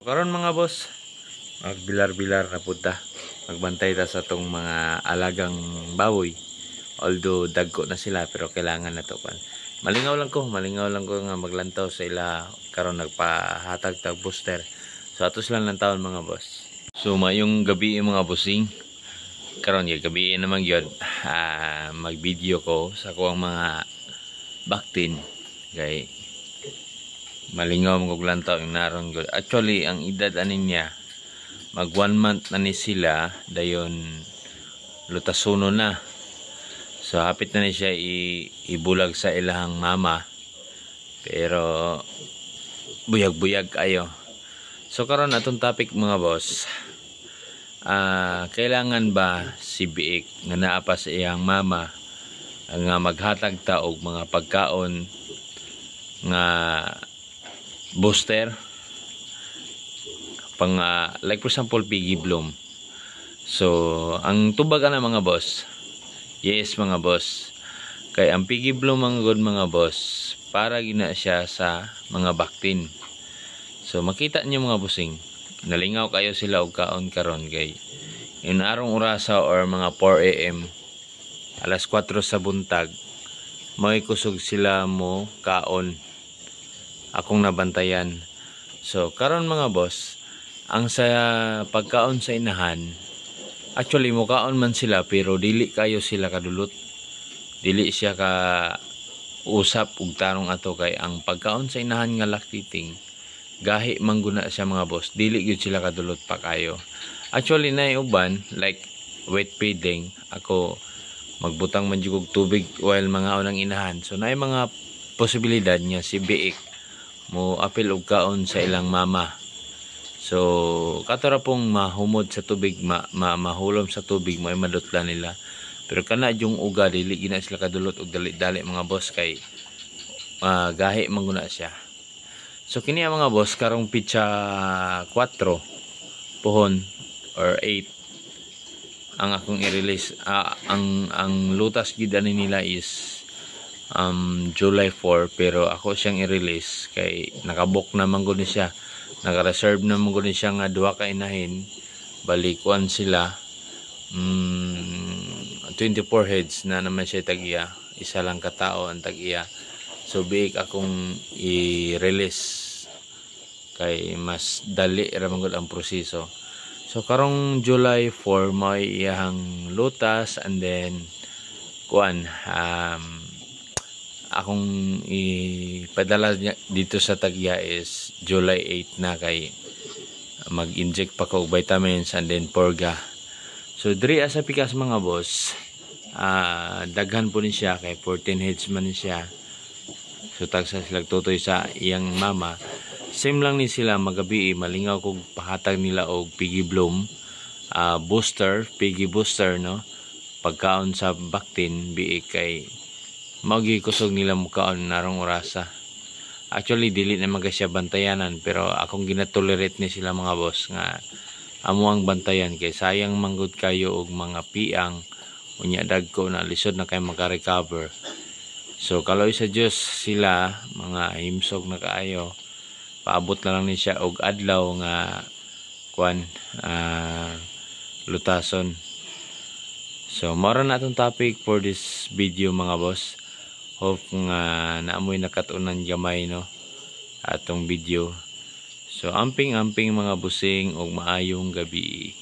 Karon mga boss, magbilar-bilar na punta. Magbantay ta sa tong mga alagang baboy. Although dagko na sila pero kailangan na to pan. Malingaw lang ko nga maglantaw sa ila karon nagpahatag tag booster. So atos lang ng taon mga boss. So mayong gabi mga bossing. Karon yung gabi naman gyud mag-video ko sa kuang mga baktin kay malingaw mong lantaw yung naron gud. Actually ang edad anin niya mag 1 month na ni sila dayon lutasuno na. So hapit na ni siya ibulag sa ilahang mama. Pero buyag-buyag ayo. So karon atong topic mga boss. Kailangan ba si Biik nga naa pa sa iyang mama nga maghatag ta og mga pagkaon nga booster pang like for example Piggy Bloom. So ang tubag ana mga boss, yes mga boss, kay ang Piggy Bloom ang good mga boss para gina siya sa mga baktin. So makita niyo mga bossing, nalingaw kayo sila og kaon karon kay in arong orasa or mga 4 AM alas 4 sa buntag may kusog sila mo kaon akong nabantayan. So karon mga boss, ang sa pagkaon sa inahan, actually mukaon man sila pero dili kayo sila kadulot, dili siya ka usap ug tarong ato kay ang pagkaon sa inahan nga lactating gahi mangguna siya mga boss, dili gyud sila kadulot pa kayo. Actually na uban like wet feeding, ako magbutang man jud og tubig while mga unang inahan. So naay mga posibilidad niya si Biik mo apil og kaon sa ilang mama. So katora pong mahumod sa tubig, mahulom sa tubig, may madutla nila. Pero kana yung uga dili gina sila kadulot og dali-dali mga boss kay gahi mangguna siya. So kini mga boss karong pitsa 4 pohon or 8 ang akong i-release. Ang lutas gid ani nila is July 4 pero ako siyang i-release kay nakabook na man gud ni siya, naka-reserve na man gud ni siya nga duha ka inahin, balikuan sila 24 heads na naman siya tag-iya, isa lang katao ang tag-iya. So Biik akong i-release kay mas dali ra man gud ang proseso. So karong July 4 may iyang lutas and then kuan akong ipadala dito sa tagya is July 8 na kay mag-inject pa ko vitamins and then porga. So diri sa pikas mga boss, daghan po ni siya kay 14 heads man ni siya. So tagsa sila tutoy sa iyang mama. Same lang ni sila magabi, malingaw kog pahatag nila og Piggy Bloom booster, Piggy booster no. Pagkaon sa baktin Biik kay magi kusog nila mukaon narong orasa. Actually dili na siya bantayanan pero akong ginatolerate ni sila mga boss nga amo ang bantayan kay sayang manggod kayo og mga piang unya dagko na lisod na kay maka-recover. So kaloy sa Dios sila mga himsog na kaayo, paabot na lang ni siya og adlaw nga kuan lutason. So mao na atong topic for this video mga boss. Hope nga naamoy nakatunan gamay no atong video. So amping mga busing og maayong gabi.